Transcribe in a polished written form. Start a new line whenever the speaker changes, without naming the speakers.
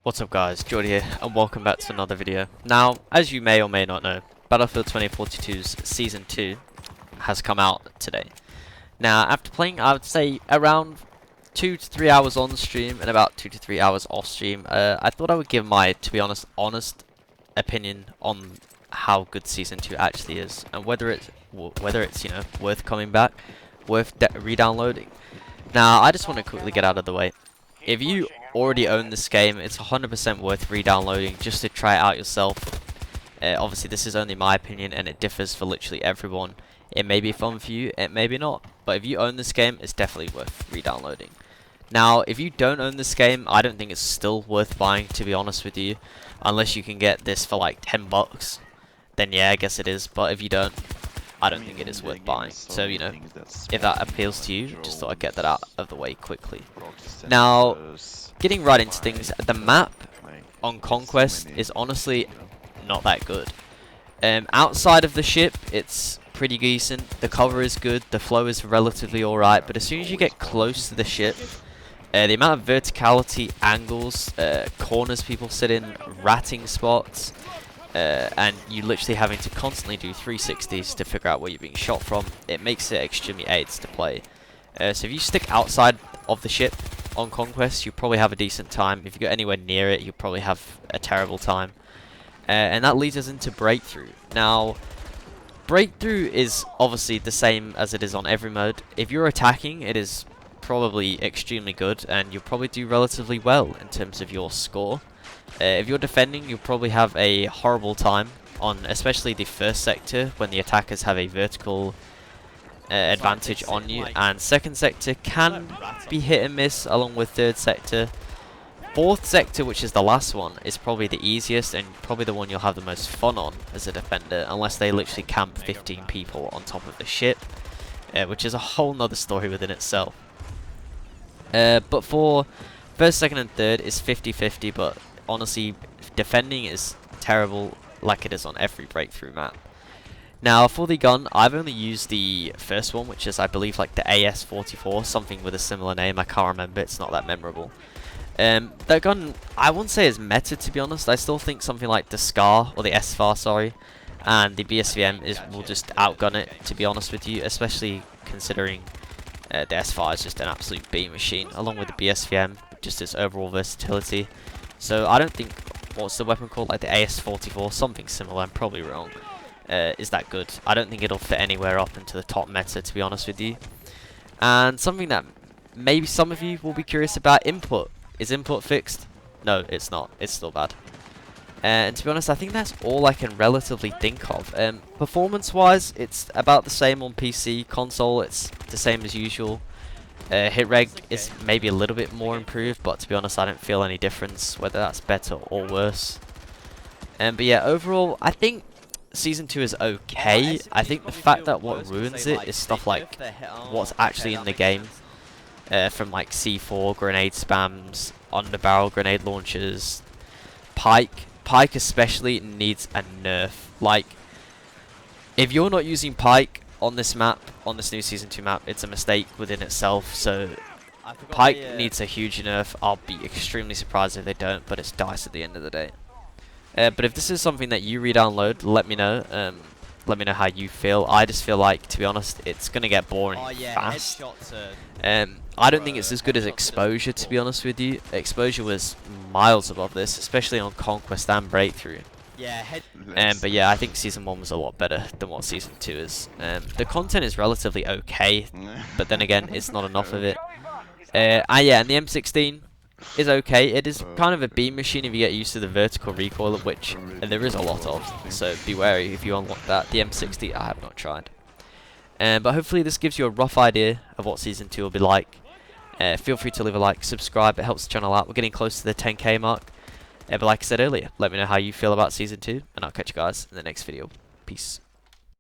What's up guys, Jordy here, and welcome back to another video. Now, as you may or may not know, Battlefield 2042's Season 2 has come out today. Now, after playing, I would say, around 2 to 3 hours on stream and about 2 to 3 hours off stream, I thought I would give my, to be honest opinion on how good Season 2 actually is, and whether it's worth coming back, worth re-downloading. Now, I just want to quickly get out of the way. If you already own this game, it's 100% worth re-downloading just to try it out yourself. Obviously, this is only my opinion, and it differs for literally everyone. It may be fun for you, it may be not. But if you own this game, it's definitely worth re-downloading. Now, if you don't own this game, I don't think it's still worth buying, to be honest with you. Unless you can get this for like 10 bucks. Then yeah, I guess it is. But if you don't, I don't think it is worth buying. So, you know, if that appeals to you, just thought I'd get that out of the way quickly. Now, getting right into things, the map on Conquest is honestly not that good. Outside of the ship, it's pretty decent. The cover is good, the flow is relatively alright, but as soon as you get close to the ship, the amount of verticality, angles, corners people sit in, ratting spots, and you literally having to constantly do 360s to figure out where you're being shot from, it makes it extremely aids to play. So if you stick outside of the ship on Conquest, you'll probably have a decent time. If you get anywhere near it, you'll probably have a terrible time. And that leads us into Breakthrough. Now, Breakthrough is obviously the same as it is on every mode. If you're attacking, it is probably extremely good, and you'll probably do relatively well in terms of your score. If you're defending, you'll probably have a horrible time on especially the first sector when the attackers have a vertical advantage on you, and second sector can be hit and miss along with third sector. Fourth sector, which is the last one, is probably the easiest and probably the one you'll have the most fun on as a defender, unless they literally camp 15 people on top of the ship, which is a whole nother story within itself. But for first, second and third is 50-50, but honestly defending is terrible like it is on every Breakthrough map. Now, for the gun, I've only used the first one, which is, I believe, like the AS-44, something with a similar name. I can't remember, it's not that memorable. That gun, I wouldn't say is meta, to be honest. I still think something like the SCAR, or the SFAR, sorry, and the BSVM will just outgun it, to be honest with you, especially considering the SFAR is just an absolute beam machine, along with the BSVM, just its overall versatility. So I don't think, what's the weapon called, like the AS-44, something similar, I'm probably wrong. Is that good? I don't think it'll fit anywhere up into the top meta, to be honest with you. And something that maybe some of you will be curious about, input. Is input fixed? No, it's not. It's still bad. And to be honest, I think that's all I can relatively think of. Performance-wise, it's about the same on PC. Console, it's the same as usual. Hit reg is maybe a little bit more improved, but to be honest, I don't feel any difference, whether that's better or worse. But yeah, overall, I think Season 2 is okay. I think the fact that what ruins it is stuff like what's actually in the game. From like C4, grenade spams, underbarrel grenade launchers, Pike. Pike especially needs a nerf. Like, if you're not using Pike on this map, on this new Season 2 map, it's a mistake within itself. So Pike needs a huge nerf. I'll be extremely surprised if they don't, but it's DICE at the end of the day. But if this is something that you re-download, let me know. Let me know how you feel. I just feel like, to be honest, it's going to get boring fast. I don't think it's as good as Exposure, to be honest with you. Exposure was miles above this, especially on Conquest and Breakthrough. But yeah, I think Season 1 was a lot better than what Season 2 is. The content is relatively okay, but then again, it's not enough of it. Yeah, and the M16 is okay. It is kind of a beam machine if you get used to the vertical recoil, of which there is a lot of, so be wary if you unlock that. The M60 I have not tried. But hopefully this gives you a rough idea of what Season 2 will be like. Feel free to leave a like, subscribe, it helps the channel out. We're getting close to the 10k mark. But like I said earlier, let me know how you feel about Season 2, and I'll catch you guys in the next video. Peace.